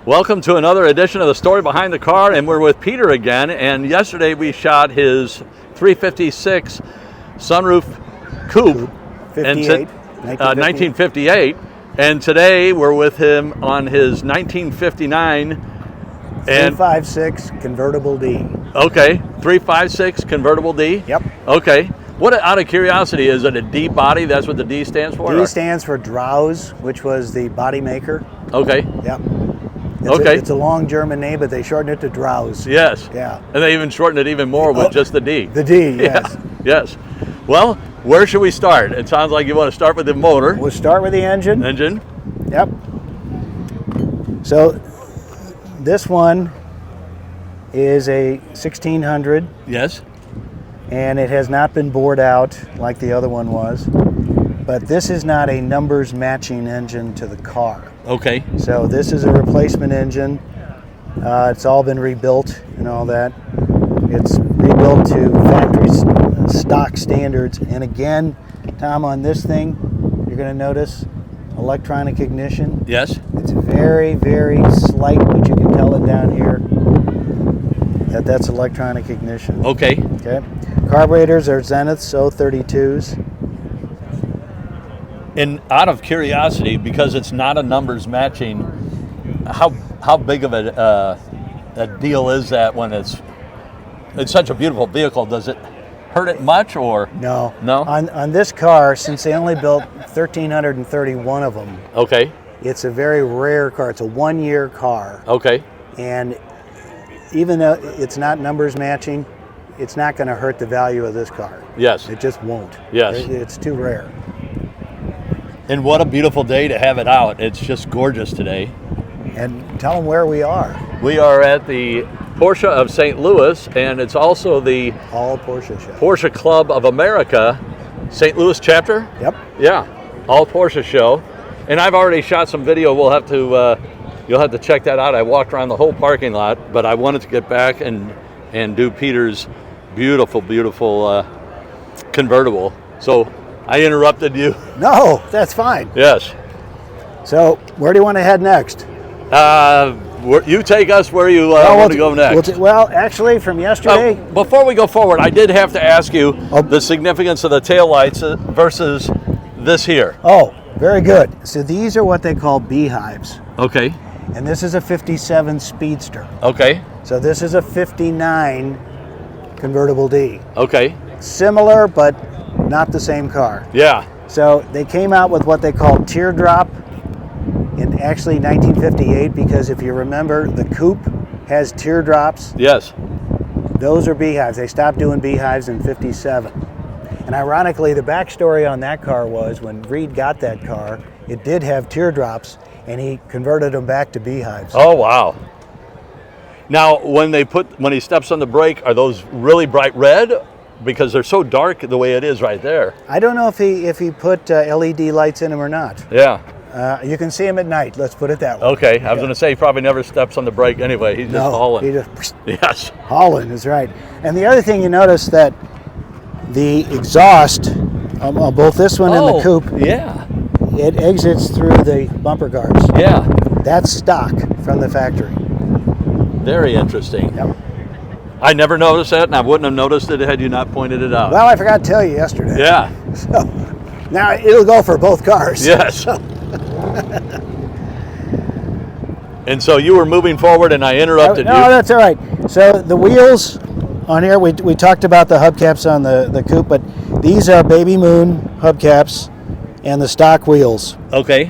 Welcome to another edition of The Story Behind the Car, and we're with Peter again. And yesterday we shot his 356 sunroof coupe, 1958. And today we're with him on his 1959 and 356 convertible D. Okay, 356 convertible D. Yep. Okay. What, out of curiosity, is it a D body? That's what the D stands for? D stands for Drauz, which was the body maker. Okay. Yep. It's a long German name, but they shortened it to Drauz. Yes. Yeah. And they even shortened it even more with just the D. The D, yes. Yeah. Yes. Well, where should we start? It sounds like you want to start with the motor. We'll start with the engine. Yep. So this one is a 1600. Yes. And it has not been bored out like the other one was. But this is not a numbers matching engine to the car. Okay. So this is a replacement engine. It's all been rebuilt and all that. It's rebuilt to factory stock standards. And again, Tom, on this thing, you're going to notice electronic ignition. Yes. It's very, very slight, but you can tell it down here that's electronic ignition. Okay. Okay. Carburetors are Zeniths 032s. And out of curiosity, because it's not a numbers matching, how big of a deal is that when it's such a beautiful vehicle? Does it hurt it much or? No. No? On this car, since they only built 1,331 of them, okay, it's a very rare car. It's a one-year car. Okay. And even though it's not numbers matching, it's not going to hurt the value of this car. Yes. It just won't. Yes. It's too rare. And what a beautiful day to have it out. It's just gorgeous today. And tell them where we are. We are at the Porsche of St. Louis, and it's also the All Porsche show. Porsche Club of America St. Louis chapter. Yep. Yeah, All Porsche show. And I've already shot some video. We'll have to, you'll have to check that out. I walked around the whole parking lot, but I wanted to get back and do Peter's beautiful, beautiful convertible. So I interrupted you. No, that's fine. Yes. So where do you want to head next? You take us where you want to go next. Well, actually, from yesterday. Before we go forward, I did have to ask you the significance of the taillights versus this here. Oh, very good. So these are what they call beehives. Okay. And this is a 57 Speedster. Okay. So this is a 59 convertible D. Okay. Similar, but not the same car. Yeah. So they came out with what they call teardrop in actually 1958, because if you remember, the coupe has teardrops. Yes. Those are beehives. They stopped doing beehives in 57. And ironically, the backstory on that car was when Reed got that car, it did have teardrops, and he converted them back to beehives. Oh, wow. Now, when he steps on the brake, are those really bright red? Because they're so dark the way it is right there. I don't know if he put LED lights in them or not. Yeah. You can see him at night, let's put it that way. Okay, I was going to say he probably never steps on the brake anyway. He's just hauling. He just yes. Hauling is right. And the other thing you notice that the exhaust on both this one and the coupe, yeah, it exits through the bumper guards. Yeah. That's stock from the factory. Very interesting. Yep. I never noticed that, and I wouldn't have noticed it had you not pointed it out. Well, I forgot to tell you yesterday. Yeah. So now it'll go for both cars. Yes. And so you were moving forward, and I interrupted you. No, that's all right. So the wheels on here, we talked about the hubcaps on the coupe, but these are Baby Moon hubcaps and the stock wheels. Okay.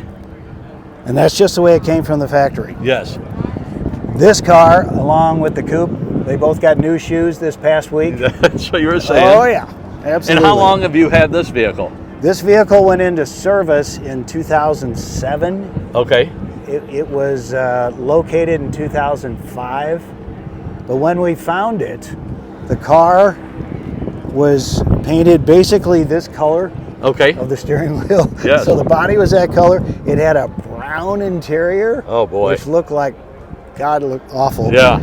And that's just the way it came from the factory. Yes. This car, along with the coupe, they both got new shoes this past week. That's what you were saying. Oh, yeah. Absolutely. And how long have you had this vehicle? This vehicle went into service in 2007. Okay. It was located in 2005. But when we found it, the car was painted basically this color. Okay. Of the steering wheel. Yes. So the body was that color. It had a brown interior. Oh, boy. Which looked like, God, it looked awful. Yeah.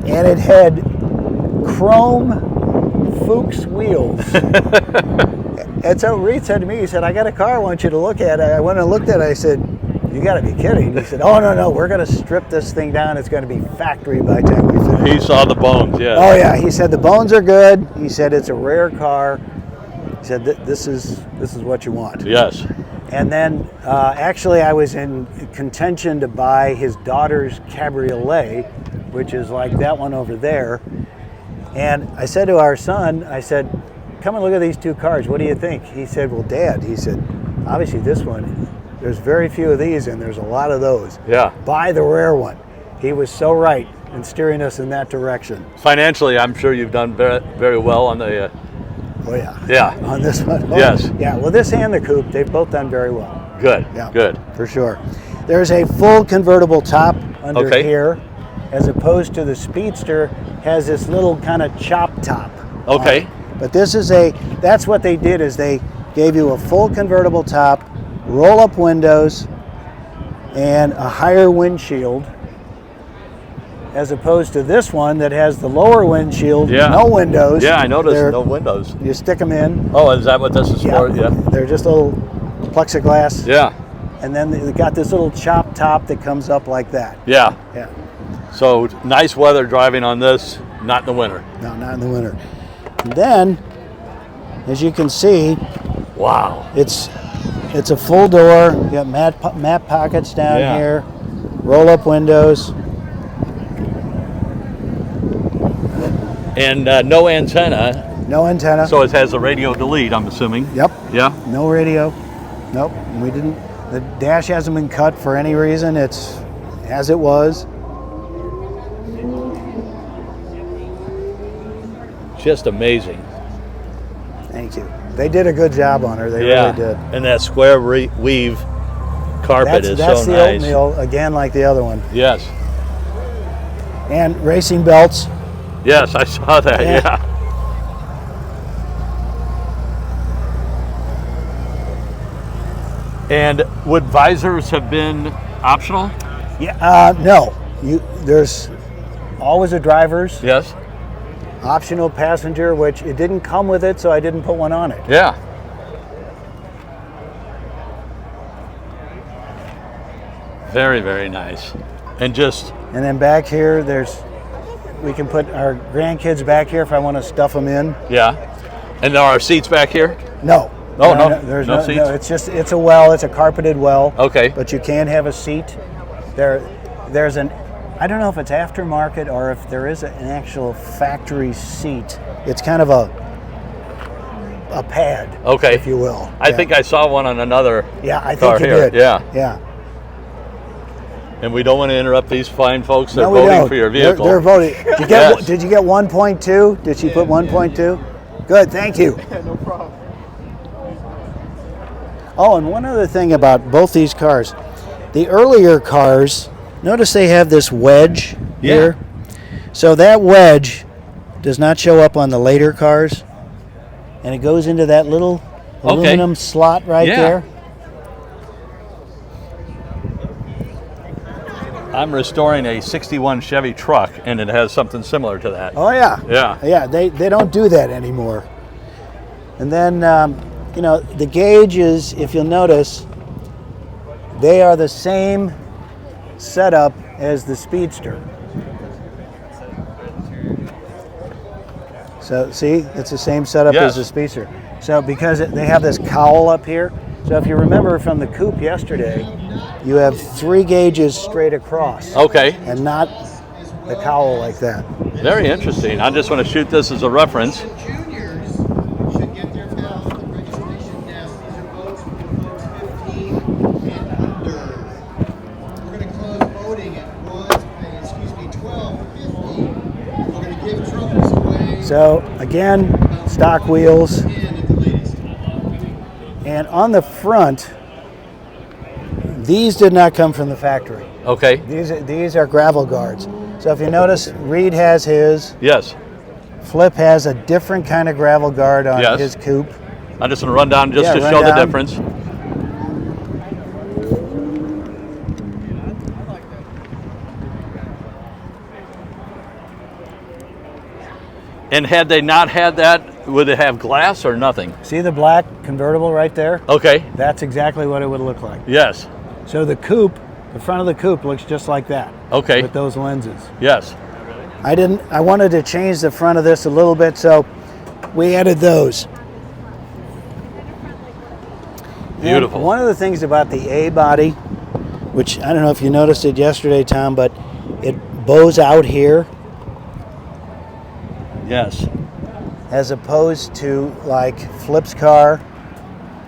And it had chrome Fuchs wheels. And so Reed said to me, he said, I got a car I want you to look at. I went and looked at it. I said, you got to be kidding. He said, oh, no, we're going to strip this thing down. It's going to be factory by the time we finish. He saw the bones, yeah. Oh, yeah. He said the bones are good. He said it's a rare car. He said this is what you want. Yes. And then actually I was in contention to buy his daughter's cabriolet, which is like that one over there. And I said to our son, I said, come and look at these two cars. What do you think? He said, well, Dad, he said, obviously this one, there's very few of these and there's a lot of those. Yeah. Buy the rare one. He was so right in steering us in that direction. Financially, I'm sure you've done very, very well on the... Oh, yeah. Yeah. On this one. Oh, yes. Yeah, well, this and the coupe, they've both done very well. Good. Yeah. Good. For sure. There's a full convertible top under Okay. here, as opposed to the Speedster has this little kind of chop top. Okay. But this is that's what they did, is they gave you a full convertible top, roll up windows, and a higher windshield, as opposed to this one that has the lower windshield, Yeah. no windows. Yeah, I noticed no windows. You stick them in. Oh, is that what this is for? Yeah. They're just little plexiglass. Yeah. And then they got this little chop top that comes up like that. Yeah. Yeah. So nice weather driving on this, not in the winter. No, not in the winter. And then, as you can see, Wow. it's a full door. You got map pockets down Yeah. here, roll up windows. And no antenna, No antenna. so it has a radio delete, I'm assuming. Yep. Yeah. No radio. Nope. We didn't. The dash hasn't been cut for any reason. It's as it was. Just amazing. Thank you. They did a good job on her. They Yeah. really did. And that square weave carpet is That's so the nice. oatmeal again, like the other one. Yes. And racing belts. Yes, I saw that. Yeah. Yeah. And would visors have been optional? Yeah. No. There's always a driver's. Yes. Optional passenger, which it didn't come with it, so I didn't put one on it. Yeah. Very, very nice. And just, And then back here, we can put our grandkids back here if I want to stuff them in. yeah. And there are seats back here? No. Oh, no. There's No seats? it's a well. It's a carpeted well. Okay. But you can have a seat. There's I don't know if it's aftermarket or if there is an actual factory seat. It's kind of a pad, Okay. if you will. I think I saw one on another I car think you here. did. Yeah. Yeah. And we don't want to interrupt these fine folks that are No, we voting don't. for your vehicle. They're voting. Did you get, Yes. did you get 1.2? Did she put 1.2? Good, thank you. No problem. Oh, and one other thing about both these cars. The earlier cars, notice they have this wedge here. So that wedge does not show up on the later cars. And it goes into that little aluminum slot right Yeah. there. I'm restoring a 61 Chevy truck, and it has something similar to that. Oh, yeah. Yeah. Yeah, they don't do that anymore. And then, the gauges, if you'll notice, they are the same setup as the Speedster. So, see, it's the same setup Yes. as the Speedster. So, because they have this cowl up here, so if you remember from the coupe yesterday, you have 3 gauges straight across. Okay. And not the cowl like that. Very interesting. I just want to shoot this as a reference. Juniors should get their pass the registration down. These are votes for votes 15 and under. We're going to close voting at 12:50. We're going to give trophies away. So again, stock wheels. And at the latest. And on the front, these did not come from the factory. Okay. These are gravel guards. So if you notice, Reed has his, Yes. Flip has a different kind of gravel guard on Yes. his coupe. I'm just going to run down just Yeah, to run show the down. difference. And had they not had that, would it have glass or nothing? See the black convertible right there? Okay. That's exactly what it would look like. Yes. So the coupe, the front of the coupe looks just like that. Okay. With those lenses. Yes. I wanted to change the front of this a little bit, so we added those. Beautiful. And one of the things about the A body, which I don't know if you noticed it yesterday, Tom, but it bows out here. Yes. As opposed to like Flip's car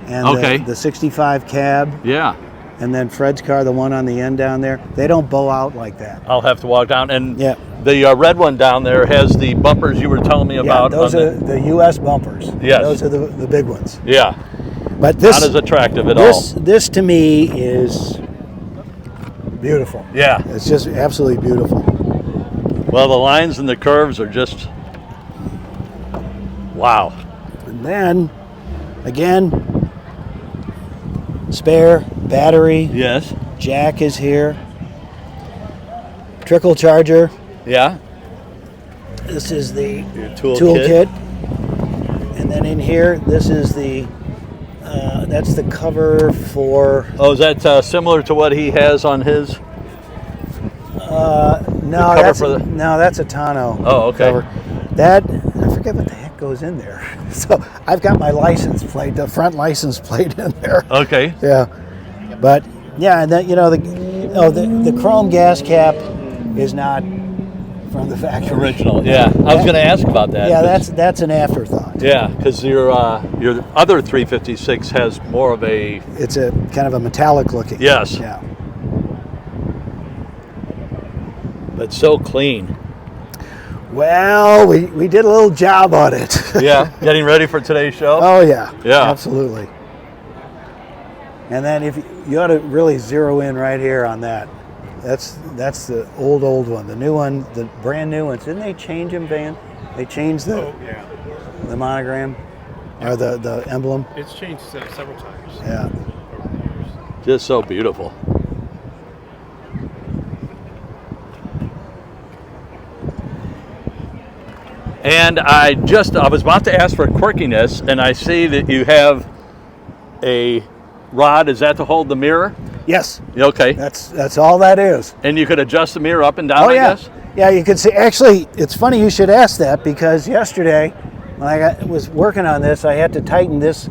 and Okay. the 65 cab, Yeah. and then Fred's car, the one on the end down there, they don't bow out like that. I'll have to walk down. And Yeah. the red one down there has the bumpers you were telling me about. Yeah, those on are the U.S. bumpers. Yes. Those are the big ones. Yeah. But this, Not as attractive at this to me is beautiful. Yeah. It's just absolutely beautiful. Well, the lines and the curves are just, wow. And then, again, spare battery. Yes. Jack is here. Trickle charger. Yeah. This is the Your tool toolkit. And then in here, this is the that's the cover for. Oh, is that similar to what he has on his? No, that's a tonneau. Oh, okay. Cover. That I forget what the heck goes in there. So I've got my license plate, the front license plate in there. Okay. Yeah, but yeah, and then the chrome gas cap is not from the factory. Original. Yeah. I was going to ask about that. Yeah, that's an afterthought. Yeah, because your other 356 has more of a. It's a kind of a metallic looking. Yes. Yeah. But so clean. Well, we did a little job on it. Yeah. Getting ready for today's show. Oh yeah. Yeah. Absolutely. And then if you ought to really zero in right here on that. That's the old one. The new one, the brand new ones. Didn't they change them, Van? They changed the monogram or the emblem. It's changed several times. Yeah. Over the years. Just so beautiful. And I was about to ask for quirkiness, and I see that you have a rod. Is that to hold the mirror? Yes. Okay. That's all that is. And you could adjust the mirror up and down, Oh yeah. I guess? Yeah, you can see. Actually, it's funny you should ask that because yesterday when I was working on this, I had to tighten this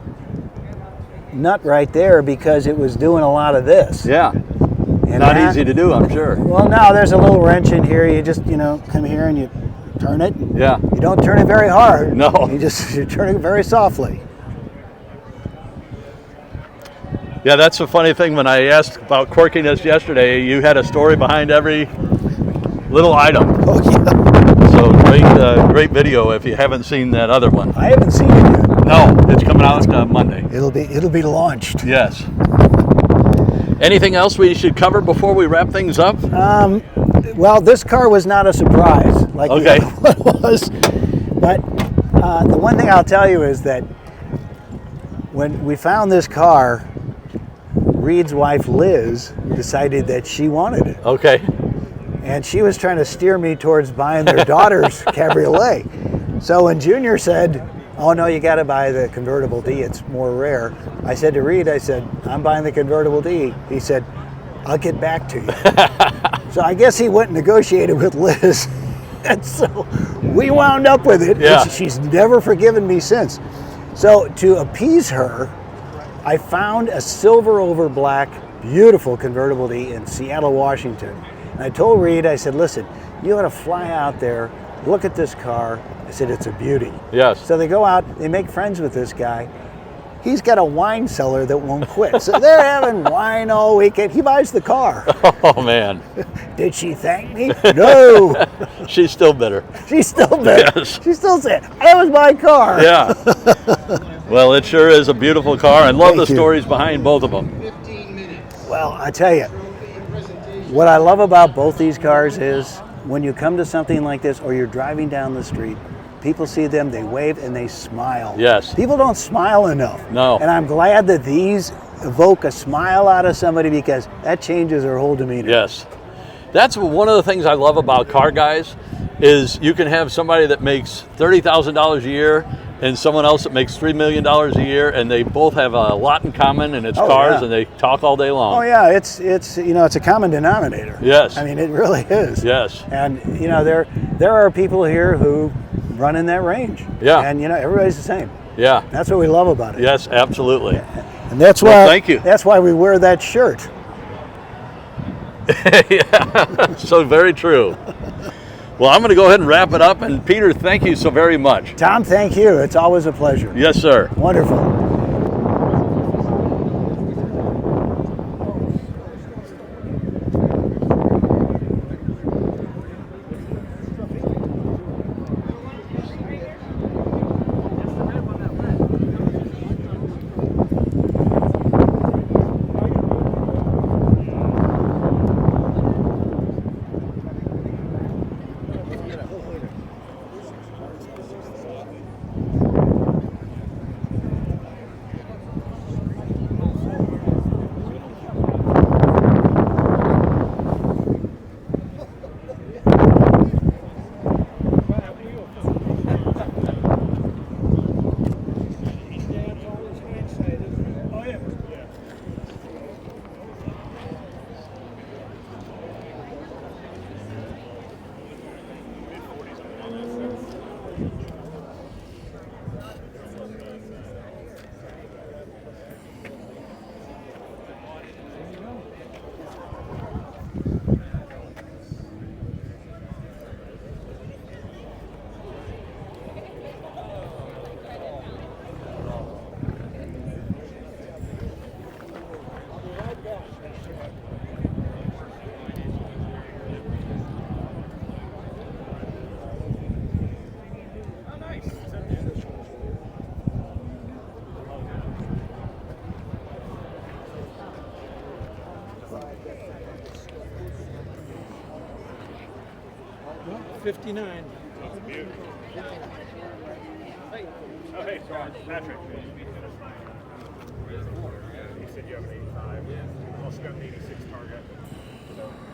nut right there because it was doing a lot of this. Yeah. And Not now- easy to do, I'm sure. Well, now there's a little wrench in here. You just come here and you turn it. Yeah. You don't turn it very hard. No. You turn it very softly. Yeah, that's the funny thing. When I asked about quirkiness yesterday, you had a story behind every little item. Oh yeah. So great video if you haven't seen that other one. I haven't seen it yet. No, it's coming out Monday. It'll be launched. Yes. Anything else we should cover before we wrap things up? Well, this car was not a surprise like Okay. the other one was. But the one thing I'll tell you is that when we found this car, Reed's wife Liz decided that she wanted it. Okay. And she was trying to steer me towards buying their daughter's cabriolet. So when Junior said, oh no, you got to buy the convertible D, it's more rare. I said to Reed, I'm buying the convertible D. He said, I'll get back to you. So I guess he went and negotiated with Liz. And so we wound up with it. Yeah. And she's never forgiven me since. So to appease her, I found a silver over black, beautiful convertible D in Seattle, Washington. And I told Reed, I said, listen, you ought to fly out there, look at this car. I said, it's a beauty. Yes. So they go out, they make friends with this guy. He's got a wine cellar that won't quit. So they're having wine all weekend. He buys the car. Oh man. Did she thank me? No. She's still bitter. She's still there. Yes. She still said, that was my car. Yeah. Well, it sure is a beautiful car, and love Thank the you. stories behind both of them. 15 minutes. Well, I tell you, what I love about both these cars is when you come to something like this or you're driving down the street, people see them, they wave and they smile. Yes. People don't smile enough. No. And I'm glad that these evoke a smile out of somebody because that changes their whole demeanor. Yes. That's one of the things I love about car guys is you can have somebody that makes $30,000 a year and someone else that makes $3 million a year, and they both have a lot in common, and it's Oh, cars, yeah. and they talk all day long. Oh yeah, it's you know, it's a common denominator. Yes. I mean, it really is. Yes. And you know, there are people here who run in that range. Yeah. And you know, everybody's the same. Yeah. That's what we love about it. Yes, absolutely. And that's Well, why thank you. That's why we wear that shirt. Yeah. So very true. Well, I'm going to go ahead and wrap it up. And Peter, thank you so very much. Tom, thank you. It's always a pleasure. Yes, sir. Wonderful. '59. Oh, hey, sorry, Patrick. He said you have an 85. Also got an 86 target. So.